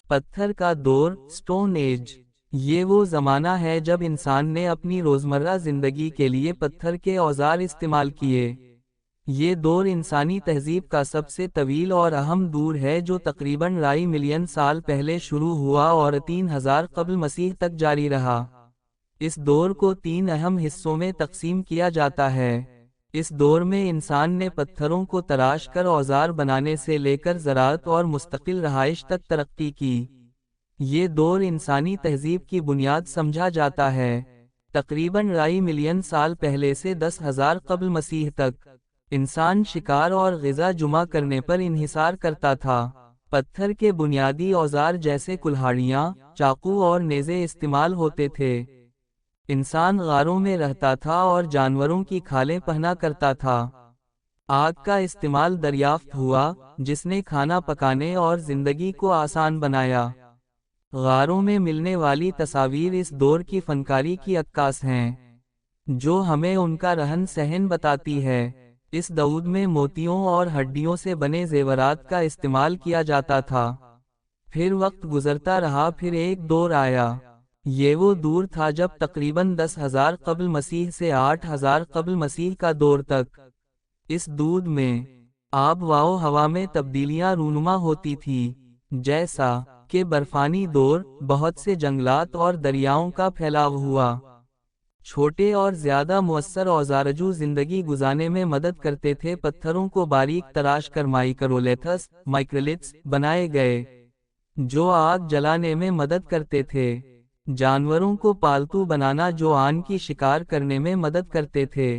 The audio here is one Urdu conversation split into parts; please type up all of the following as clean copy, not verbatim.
پتھر کا دور، سٹون ایج۔ یہ وہ زمانہ ہے جب انسان نے اپنی روزمرہ زندگی کے لیے پتھر کے اوزار استعمال کیے۔ یہ دور انسانی تہذیب کا سب سے طویل اور اہم دور ہے جو تقریباً 2.5 ملین سال پہلے شروع ہوا اور 3000 قبل مسیح تک جاری رہا۔ اس دور کو 3 اہم حصوں میں تقسیم کیا جاتا ہے۔ اس دور میں انسان نے پتھروں کو تراش کر اوزار بنانے سے لے کر زراعت اور مستقل رہائش تک ترقی کی۔ یہ دور انسانی تہذیب کی بنیاد سمجھا جاتا ہے۔ تقریباً 2.5 ملین سال پہلے سے 10,000 قبل مسیح تک، انسان شکار اور غذا جمع کرنے پر انحصار کرتا تھا۔ پتھر کے بنیادی اوزار جیسے کلہاڑیاں، چاقو اور نیزے استعمال ہوتے تھے۔ انسان غاروں میں رہتا تھا اور جانوروں کی کھالیں پہنا کرتا تھا۔ آگ کا استعمال دریافت ہوا، جس نے کھانا پکانے اور زندگی کو آسان بنایا۔ غاروں میں ملنے والی تصاویر اس دور کی فنکاری کی عکاس ہیں، جو ہمیں ان کا رہن سہن بتاتی ہے۔ اس دور میں موتیوں اور ہڈیوں سے بنے زیورات کا استعمال کیا جاتا تھا۔ پھر وقت گزرتا رہا، پھر ایک دور آیا۔ یہ وہ دور تھا جب تقریباً 10,000 قبل مسیح سے 8,000 قبل مسیح کا دور تک، اس دور میں آب و ہوا میں تبدیلیاں رونما ہوتی تھی، جیسا کہ برفانی دور، بہت سے جنگلات اور دریاؤں کا پھیلاؤ ہوا۔ چھوٹے اور زیادہ مؤثر اوزارجو زندگی گزارنے میں مدد کرتے تھے۔ پتھروں کو باریک تراش کر مائکرولیتھس بنائے گئے، جو آگ جلانے میں مدد کرتے تھے۔ جانوروں کو پالتو بنانا جو آن کی شکار کرنے میں مدد کرتے تھے۔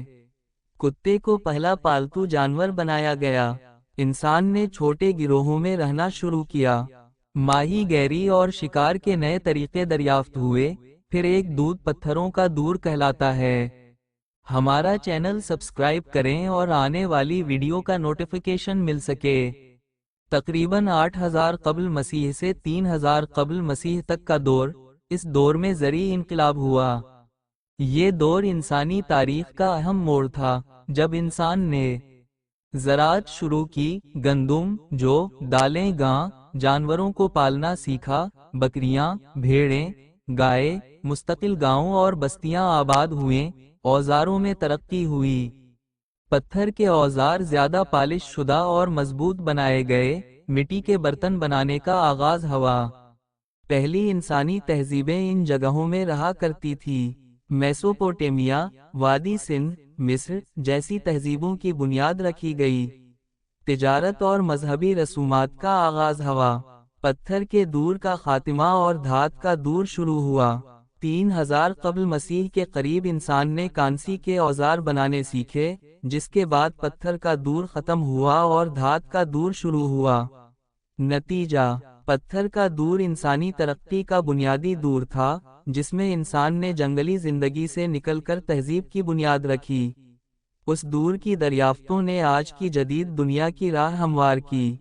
کتے کو پہلا پالتو جانور بنایا گیا۔ انسان نے چھوٹے گروہوں میں رہنا شروع کیا۔ ماہی گیری اور شکار کے نئے طریقے دریافت ہوئے۔ پھر ایک دودھ پتھروں کا دور کہلاتا ہے۔ ہمارا چینل سبسکرائب کریں اور آنے والی ویڈیو کا نوٹیفیکیشن مل سکے۔ تقریباً 8,000 قبل مسیح سے 3,000 قبل مسیح تک کا دور، اس دور میں زرعی انقلاب ہوا۔ یہ دور انسانی تاریخ کا اہم موڑ تھا، جب انسان نے زراعت شروع کی، گندم، جو، دالیں، گاں، جانوروں کو پالنا سیکھا، بکریاں، بھیڑیں، گائے، مستقل گاؤں اور بستیاں آباد ہوئیں، اوزاروں میں ترقی ہوئی۔ پتھر کے اوزار زیادہ پالش شدہ اور مضبوط بنائے گئے، مٹی کے برتن بنانے کا آغاز ہوا۔ پہلی انسانی تہذیبیں ان جگہوں میں رہا کرتی تھی۔ میسوپوٹیمیا، وادی سندھ، مصر جیسی تہذیبوں کی بنیاد رکھی گئی۔ تجارت اور مذہبی رسومات کا آغاز ہوا۔ پتھر کے دور کا خاتمہ اور دھات کا دور شروع ہوا۔ 3000 قبل مسیح کے قریب انسان نے کانسی کے اوزار بنانے سیکھے، جس کے بعد پتھر کا دور ختم ہوا اور دھات کا دور شروع ہوا۔ نتیجہ، پتھر کا دور انسانی ترقی کا بنیادی دور تھا، جس میں انسان نے جنگلی زندگی سے نکل کر تہذیب کی بنیاد رکھی۔ اس دور کی دریافتوں نے آج کی جدید دنیا کی راہ ہموار کی۔